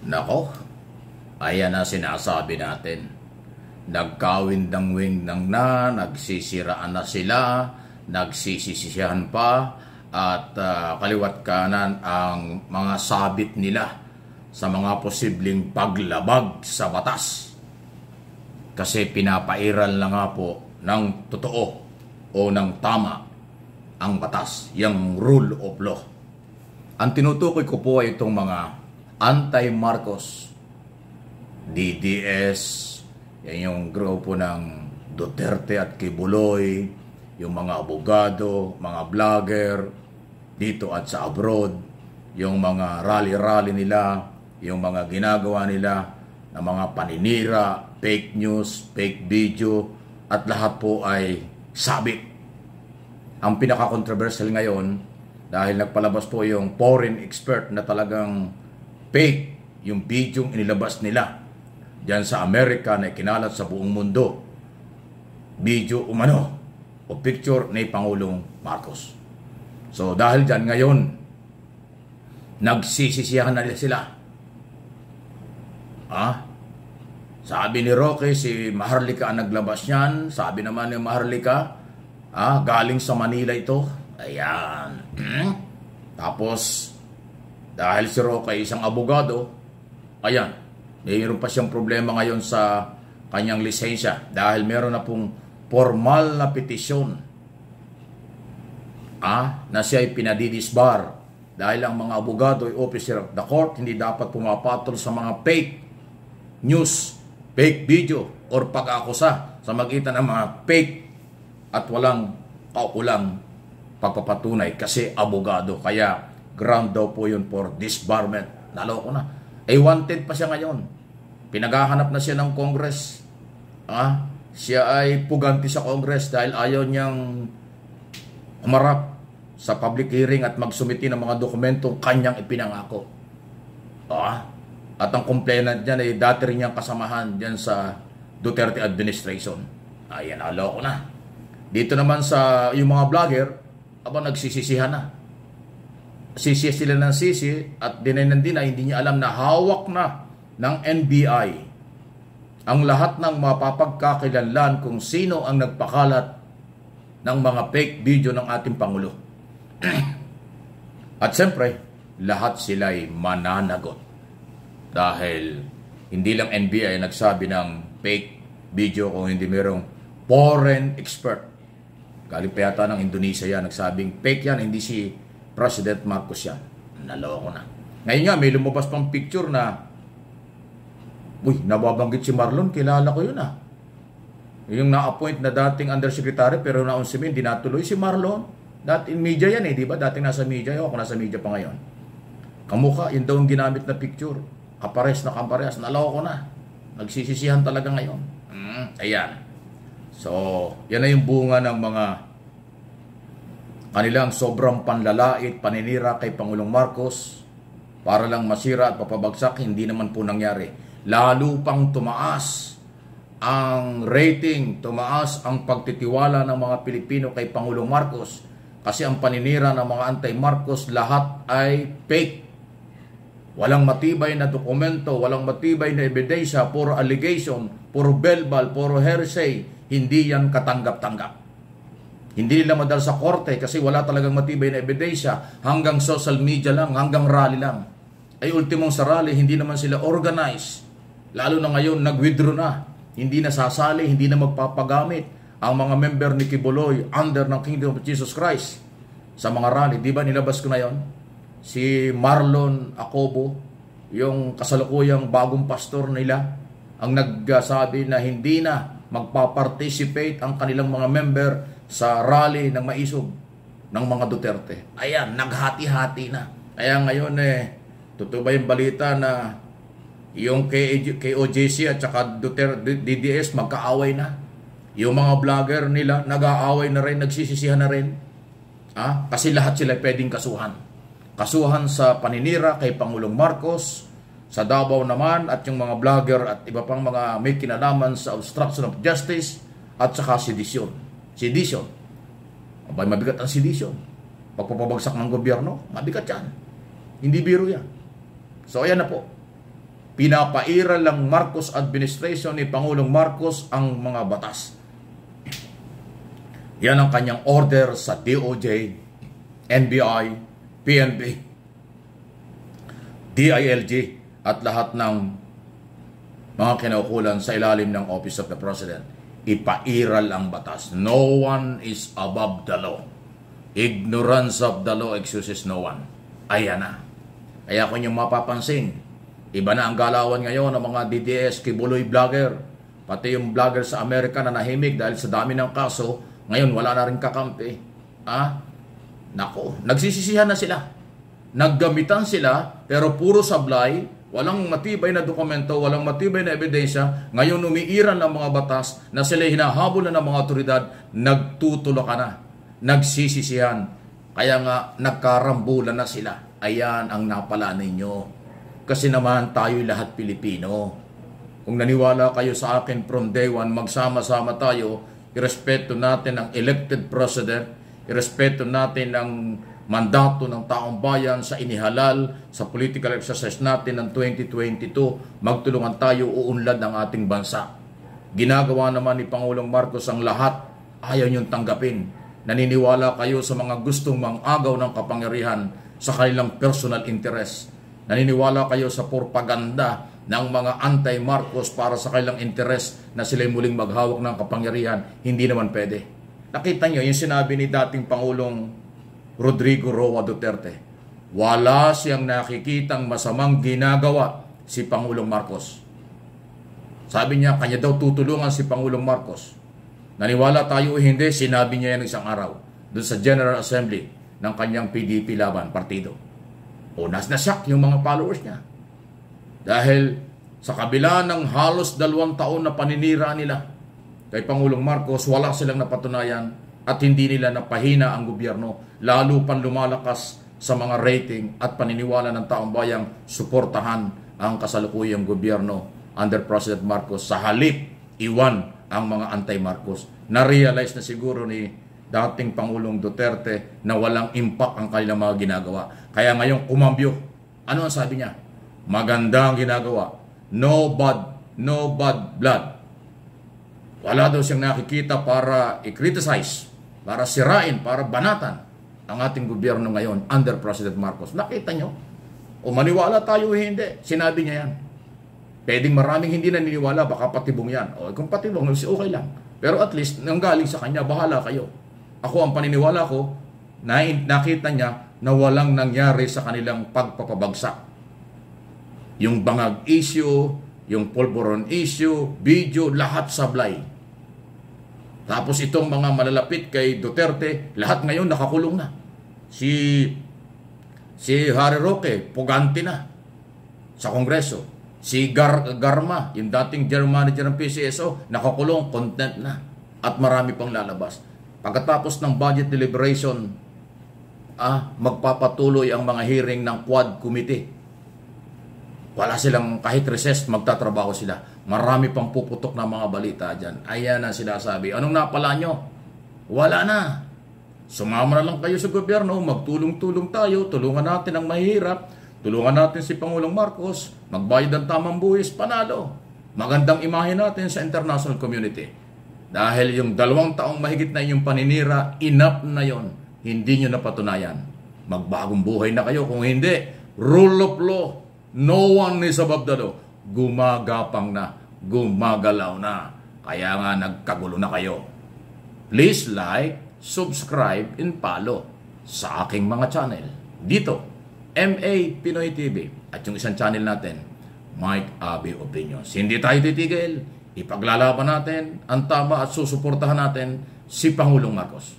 Nako, ayan na sinasabi natin. Nagkawindang-windang na, nagsisiraan na sila, nagsisisihan pa, at kaliwat kanan ang mga sabit nila sa mga posibleng paglabag sa batas. Kasi pinapairal na nga po ng totoo o ng tama ang batas, yung rule of law. Ang tinutukoy ko po ay itong mga anti-Marcos, DDS, yan yung grupo ng Duterte at Kibuloy, yung mga abogado, mga vlogger, dito at sa abroad, yung mga rally-rally nila, yung mga ginagawa nila na mga paninira, fake news, fake video, at lahat po ay sabit. Ang pinaka-controversial ngayon, dahil nagpalabas po yung foreign expert na talagang fake yung video inilabas nila diyan sa Amerika na ikinalat sa buong mundo. Video umano o picture ni Pangulong Marcos. So dahil diyan ngayon, nagsisisiyahan na sila. Sabi ni Roque, si Maharlika ang naglabas niyan. Sabi naman ni Maharlika, galing sa Manila ito. Ayan. Tapos, dahil si Roque ay isang abogado, ayan, mayroon pa siyang problema ngayon sa kanyang lisensya dahil meron na pong formal na petisyon na siya ay pinadidisbar dahil ang mga abogado ay officer of the court, hindi dapat pumapatol sa mga fake news, fake video, or pag-akusa sa magitan ng mga fake at walang kaukulang pagpapatunay kasi abogado. Kaya ground daw po yun for disbarment. Naloko na. Wanted pa siya ngayon. Pinaghahanap na siya ng Congress. Siya ay puganti sa Congress dahil ayaw niyang umarap sa public hearing at magsumiti ng mga dokumentong kanyang ipinangako. At ang complainant niyan ay dati rin niyang kasamahan dyan sa Duterte administration. Ayan, naloko na. Dito naman sa yung mga vlogger, nagsisisihan na. Sisi sila ng sisi at dinay ng dinay, hindi niya alam na hawak na ng NBI ang lahat ng mapapagkakilanlan kung sino ang nagpakalat ng mga fake video ng ating Pangulo. At siyempre, lahat sila ay mananagot. Dahil hindi lang NBI nagsabi ng fake video kung hindi mayroong foreign expert. Galing pa yata ng Indonesia yan, nagsabing fake yan, hindi si President Marcos yan. Naloko na. Ngayon nga, may lumabas pang picture na nababanggit si Marlon, kilala ko yun Yung na-appoint na dating undersecretary pero naunsimin, hindi natuloy si Marlon. Dati in media yan di ba? Dating nasa media, ako nasa media pa ngayon. Kamukha, yun daw ang ginamit na picture. Kapares na kapares, naloko na. Nagsisisihan talaga ngayon. Ayan. So, yan na yung bunga ng mga kanilang sobrang panlalait, paninira kay Pangulong Marcos para lang masira at papabagsak. Hindi naman po nangyari. Lalo pang tumaas ang rating, tumaas ang pagtitiwala ng mga Pilipino kay Pangulong Marcos kasi ang paninira ng mga anti-Marcos lahat ay fake. Walang matibay na dokumento, walang matibay na ebidensya, puro allegation, puro verbal, puro hearsay. Hindi yan katanggap-tanggap. Hindi nila madal sa korte kasi wala talagang matibay na ebidensya. Hanggang social media lang, hanggang rally lang. Ay ultimong sa rally, hindi naman sila organized. Lalo na ngayon, nag-withdraw na. Hindi na sasali, hindi na magpapagamit ang mga member ni Kibuloy under ng Kingdom of Jesus Christ sa mga rally. Di ba nilabas ko na yon? Si Marlon Acobo, yung kasalukuyang bagong pastor nila, ang nagsabi na hindi na magpa-participate ang kanilang mga member sa rally ng maisog ng mga Duterte. Ayan, naghati-hati na. Kaya ngayon totoo ba yung balita na yung KOJC at saka Duterte, DDS magkaaway na? Yung mga vlogger nila nag-aaway na rin, nagsisisihan na rin. Kasi lahat sila pwedeng kasuhan. Kasuhan sa paninira kay Pangulong Marcos, sa Davao naman, at yung mga vlogger at iba pang mga may kinalaman sa obstruction of justice at saka sedition. Sedition. Mabigat ang sedition. Pagpapabagsak ng gobyerno, mabigat yan. Hindi biro yan. So ayan na po. pinapairal lang Marcos administration ni Pangulong Marcos ang mga batas. Yan ang kanyang order sa DOJ, NBI, PNP, DILG at lahat ng mga kinaukulan sa ilalim ng Office of the President. Ipairal ang batas. No one is above the law. Ignorance of the law excuses no one. Ayan na. Kaya kung yung mapapansin, iba na ang galawan ngayon ng mga DDS, kibuloy vlogger, pati yung vlogger sa Amerika na nahimik dahil sa dami ng kaso, ngayon wala na rin kakampi. Nako, nagsisisihan na sila. Naggamitan sila, pero puro sablay, walang matibay na dokumento, walang matibay na ebidensya. Ngayon umiiran ng mga batas na sila hinahabol na ng mga otoridad, nagtutulak na, nagsisisihan. Kaya nga, nagkarambulan na sila. Ayan ang napala ninyo. Kasi naman tayo'y lahat Pilipino. Kung naniwala kayo sa akin from day one, magsama-sama tayo, irespeto natin ang elected president, irespeto natin ang mandato ng taong bayan sa inihalal, sa political exercise natin ng 2022, magtulungan tayo uunlad ang ating bansa. Ginagawa naman ni Pangulong Marcos ang lahat, ayaw niyong tanggapin. Naniniwala kayo sa mga gustong mangagaw ng kapangyarihan sa kanilang personal interest. Naniniwala kayo sa propaganda ng mga anti-Marcos para sa kanilang interest na sila'y muling maghawak ng kapangyarihan. Hindi naman pwede. Nakita nyo yung sinabi ni dating Pangulong Rodrigo Roa Duterte. Wala siyang nakikitang masamang ginagawa si Pangulong Marcos. Sabi niya, kanya daw tutulungan si Pangulong Marcos. Naniwala tayo o hindi, sinabi niya yan isang araw doon sa General Assembly ng kanyang PDP laban, partido. O nasyak yung mga followers niya. Dahil sa kabila ng halos 2 taon na paninira nila kay Pangulong Marcos, wala silang napatunayan at hindi nila napahina ang gobyerno. Lalo pang lumalakas sa mga rating at paniniwala ng taong bayang suportahan ang kasalukuyang gobyerno under President Marcos. Sa halip, iwan ang mga anti-Marcos. Na-realize na siguro ni dating Pangulong Duterte na walang impact ang kanilang mga ginagawa. Kaya ngayon kumambyo. Ano ang sabi niya? Maganda ang ginagawa. No bad blood. Wala daw siyang nakikita para i-criticize, para sirain, para banatan ang ating gobyerno ngayon under President Marcos. Nakita nyo? O maniwala tayo o hindi, sinabi niya yan. Pwedeng maraming hindi naniniwala, baka patibong yan. O kung patibong, okay lang. Pero at least, nanggaling sa kanya, bahala kayo. Ako, ang paniniwala ko, nakita niya na walang nangyari sa kanilang pagpapabagsak. Yung bangag issue, yung pulburon issue, video, lahat sablay. Tapos itong mga malalapit kay Duterte, lahat ngayon nakakulong na. Si Harry Roque, pugante na sa Kongreso. Si Garma, yung dating general manager ng PCSO, nakakulong, content na. At marami pang lalabas. Pagkatapos ng budget deliberation, magpapatuloy ang mga hearing ng Quad Committee. Wala silang kahit recess, magtatrabaho sila. Marami pang puputok na mga balita dyan. Ayan ang sinasabi. Anong napala nyo? Wala na. Sumama na lang kayo sa gobyerno, magtulong-tulong tayo, tulungan natin ang mahirap, tulungan natin si Pangulong Marcos, magbayad ng tamang buwis, panalo. Magandang imahe natin sa international community. Dahil yung 2 taong mahigit na inyong paninira, enough na yon. Hindi nyo napatunayan. Magbagong buhay na kayo. Kung hindi, rule of law. No one is above the law. Gumagapang na, gumagalaw na. Kaya nga nagkagulo na kayo. Please like, subscribe, and follow sa aking mga channel. Dito, MA Pinoy TV. At yung isang channel natin, Mike Abby Opinions. Hindi tayo titigil. Ipaglalaban natin ang tama at susuportahan natin si Pangulong Marcos.